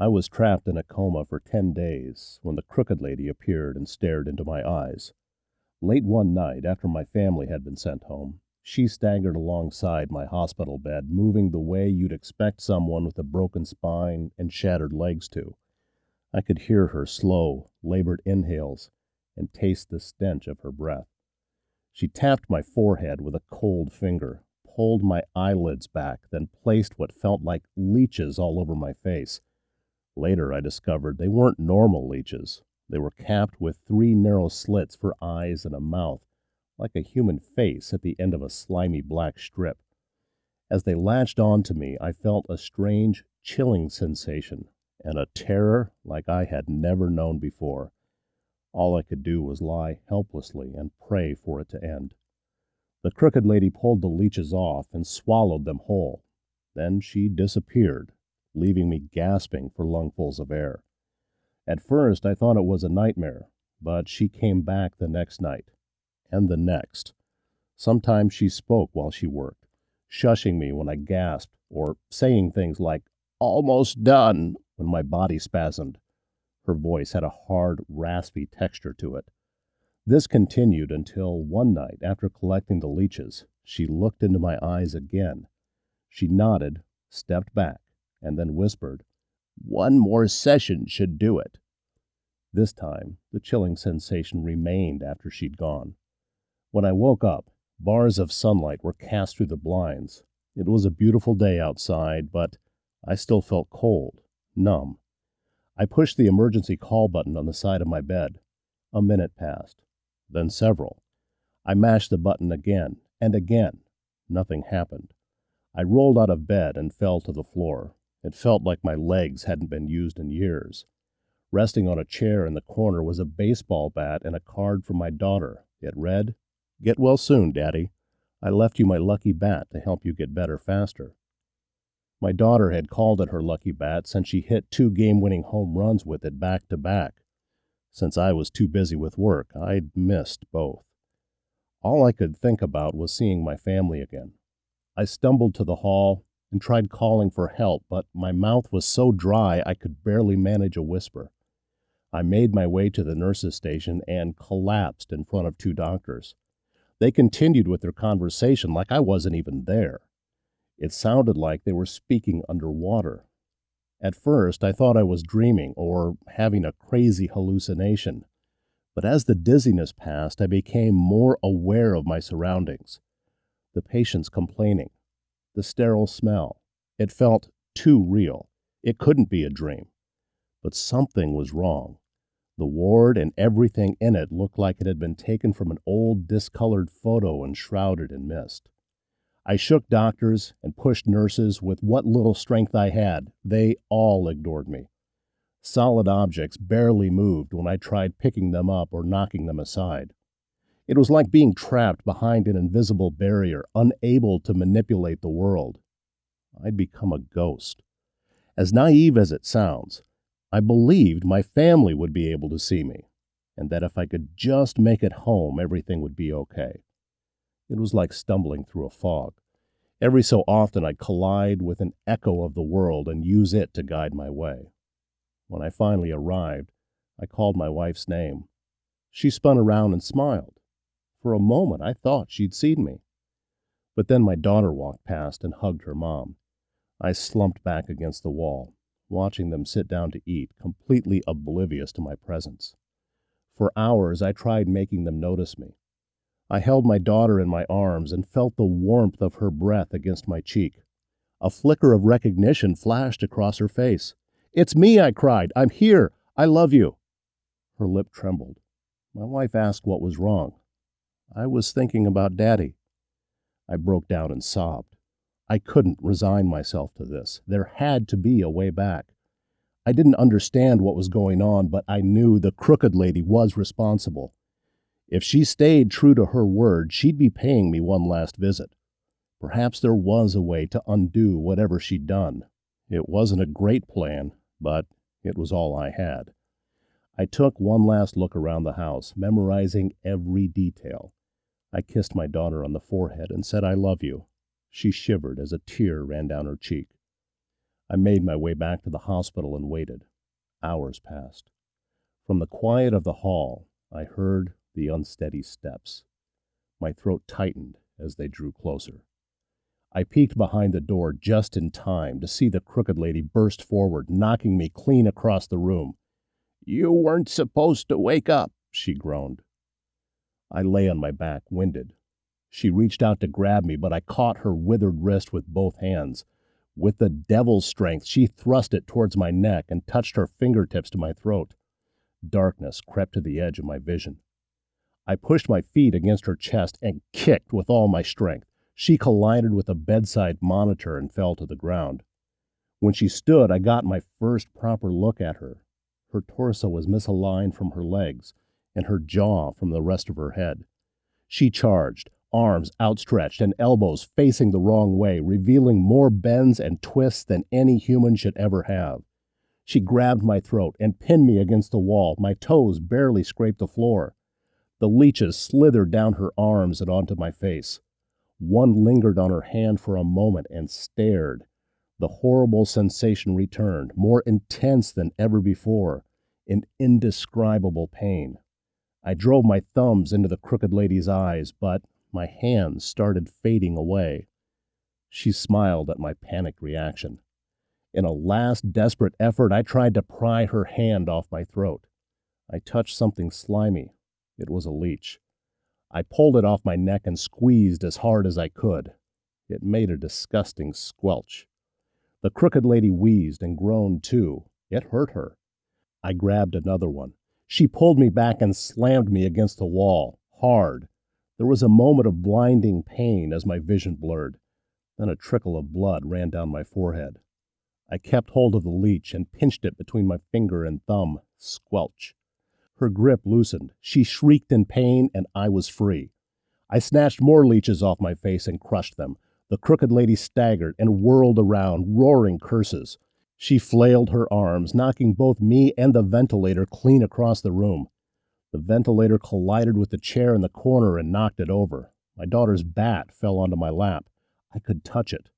I was trapped in a coma for 10 days when the Crooked Lady appeared and stared into my eyes. Late one night, after my family had been sent home, she staggered alongside my hospital bed, moving the way you'd expect someone with a broken spine and shattered legs to. I could hear her slow, labored inhales and taste the stench of her breath. She tapped my forehead with a cold finger, pulled my eyelids back, then placed what felt like leeches all over my face. Later, I discovered they weren't normal leeches. They were capped with 3 narrow slits for eyes and a mouth, like a human face at the end of a slimy black strip. As they latched onto me, I felt a strange, chilling sensation and a terror like I had never known before. All I could do was lie helplessly and pray for it to end. The Crooked Lady pulled the leeches off and swallowed them whole. Then she disappeared, leaving me gasping for lungfuls of air. At first, I thought it was a nightmare, but she came back the next night, and the next. Sometimes she spoke while she worked, shushing me when I gasped, or saying things like, "Almost done," when my body spasmed. Her voice had a hard, raspy texture to it. This continued until one night, after collecting the leeches, she looked into my eyes again. She nodded, stepped back, and then whispered, "One more session should do it." This time, the chilling sensation remained after she'd gone. When I woke up, bars of sunlight were cast through the blinds. It was a beautiful day outside, but I still felt cold, numb. I pushed the emergency call button on the side of my bed. A minute passed, then several. I mashed the button again and again. Nothing happened. I rolled out of bed and fell to the floor. It felt like my legs hadn't been used in years. Resting on a chair in the corner was a baseball bat and a card from my daughter. It read, "Get well soon, Daddy. I left you my lucky bat to help you get better faster." My daughter had called it her lucky bat since she hit 2 game-winning home runs with it back-to-back. Since I was too busy with work, I'd missed both. All I could think about was seeing my family again. I stumbled to the hall and tried calling for help, but my mouth was so dry I could barely manage a whisper. I made my way to the nurses' station and collapsed in front of 2 doctors. They continued with their conversation like I wasn't even there. It sounded like they were speaking underwater. At first, I thought I was dreaming or having a crazy hallucination. But as the dizziness passed, I became more aware of my surroundings. The patients complaining, the sterile smell. It felt too real. It couldn't be a dream. But something was wrong. The ward and everything in it looked like it had been taken from an old, discolored photo and shrouded in mist. I shook doctors and pushed nurses with what little strength I had. They all ignored me. Solid objects barely moved when I tried picking them up or knocking them aside. It was like being trapped behind an invisible barrier, unable to manipulate the world. I'd become a ghost. As naive as it sounds, I believed my family would be able to see me, and that if I could just make it home, everything would be okay. It was like stumbling through a fog. Every so often I'd collide with an echo of the world and use it to guide my way. When I finally arrived, I called my wife's name. She spun around and smiled. For a moment, I thought she'd seen me. But then my daughter walked past and hugged her mom. I slumped back against the wall, watching them sit down to eat, completely oblivious to my presence. For hours, I tried making them notice me. I held my daughter in my arms and felt the warmth of her breath against my cheek. A flicker of recognition flashed across her face. "It's me," I cried. "I'm here. I love you." Her lip trembled. My wife asked what was wrong. "I was thinking about Daddy." I broke down and sobbed. I couldn't resign myself to this. There had to be a way back. I didn't understand what was going on, but I knew the Crooked Lady was responsible. If she stayed true to her word, she'd be paying me one last visit. Perhaps there was a way to undo whatever she'd done. It wasn't a great plan, but it was all I had. I took one last look around the house, memorizing every detail. I kissed my daughter on the forehead and said, "I love you." She shivered as a tear ran down her cheek. I made my way back to the hospital and waited. Hours passed. From the quiet of the hall, I heard the unsteady steps. My throat tightened as they drew closer. I peeked behind the door just in time to see the crooked lady burst forward, knocking me clean across the room. "You weren't supposed to wake up," she groaned. I lay on my back, winded. She reached out to grab me, but I caught her withered wrist with both hands. With the devil's strength, she thrust it towards my neck and touched her fingertips to my throat. Darkness crept to the edge of my vision. I pushed my feet against her chest and kicked with all my strength. She collided with a bedside monitor and fell to the ground. When she stood, I got my first proper look at her. Her torso was misaligned from her legs, and her jaw from the rest of her head. She charged, arms outstretched and elbows facing the wrong way, revealing more bends and twists than any human should ever have. She grabbed my throat and pinned me against the wall. My toes barely scraped the floor. The leeches slithered down her arms and onto my face. One lingered on her hand for a moment and stared. The horrible sensation returned, more intense than ever before, in indescribable pain. I drove my thumbs into the crooked lady's eyes, but my hands started fading away. She smiled at my panicked reaction. In a last desperate effort, I tried to pry her hand off my throat. I touched something slimy. It was a leech. I pulled it off my neck and squeezed as hard as I could. It made a disgusting squelch. The crooked lady wheezed and groaned too. It hurt her. I grabbed another one. She pulled me back and slammed me against the wall, hard. There was a moment of blinding pain as my vision blurred. Then a trickle of blood ran down my forehead. I kept hold of the leech and pinched it between my finger and thumb. Squelch. Her grip loosened. She shrieked in pain, and I was free. I snatched more leeches off my face and crushed them. The crooked lady staggered and whirled around, roaring curses. She flailed her arms, knocking both me and the ventilator clean across the room. The ventilator collided with the chair in the corner and knocked it over. My daughter's bat fell onto my lap. I could touch it.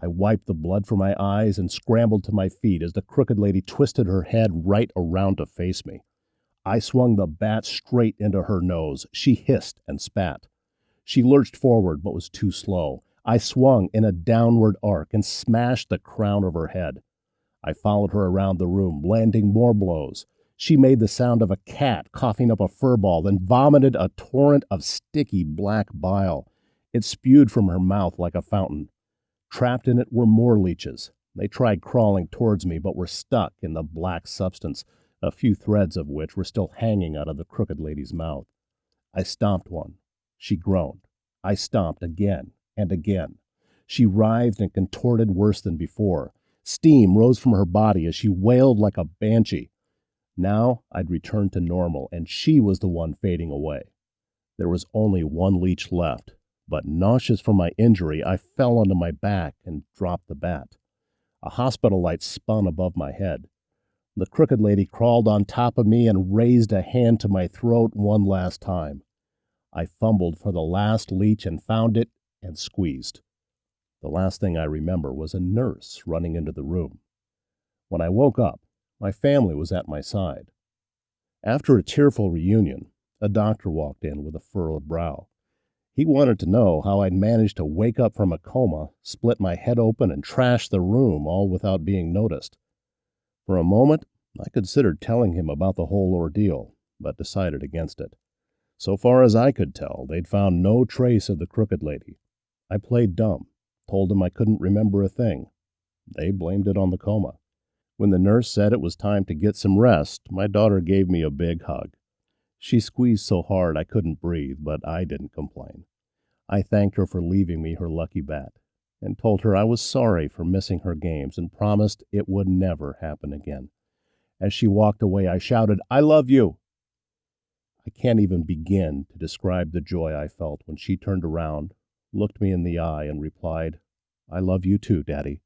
I wiped the blood from my eyes and scrambled to my feet as the crooked lady twisted her head right around to face me. I swung the bat straight into her nose. She hissed and spat. She lurched forward but was too slow. I swung in a downward arc and smashed the crown of her head. I followed her around the room, landing more blows. She made the sound of a cat coughing up a fur ball, then vomited a torrent of sticky black bile. It spewed from her mouth like a fountain. Trapped in it were more leeches. They tried crawling towards me, but were stuck in the black substance, a few threads of which were still hanging out of the crooked lady's mouth. I stomped one. She groaned. I stomped again and again. She writhed and contorted worse than before. Steam rose from her body as she wailed like a banshee. Now I'd returned to normal, and she was the one fading away. There was only one leech left, but nauseous from my injury, I fell onto my back and dropped the bat. A hospital light spun above my head. The crooked lady crawled on top of me and raised a hand to my throat one last time. I fumbled for the last leech and found it and squeezed. The last thing I remember was a nurse running into the room. When I woke up, my family was at my side. After a tearful reunion, a doctor walked in with a furrowed brow. He wanted to know how I'd managed to wake up from a coma, split my head open, and trash the room, all without being noticed. For a moment, I considered telling him about the whole ordeal, but decided against it. So far as I could tell, they'd found no trace of the crooked lady. I played dumb, told them I couldn't remember a thing. They blamed it on the coma. When the nurse said it was time to get some rest, my daughter gave me a big hug. She squeezed so hard I couldn't breathe, but I didn't complain. I thanked her for leaving me her lucky bat, and told her I was sorry for missing her games and promised it would never happen again. As she walked away, I shouted, "I love you!" I can't even begin to describe the joy I felt when she turned around, looked me in the eye, and replied, "I love you too, Daddy."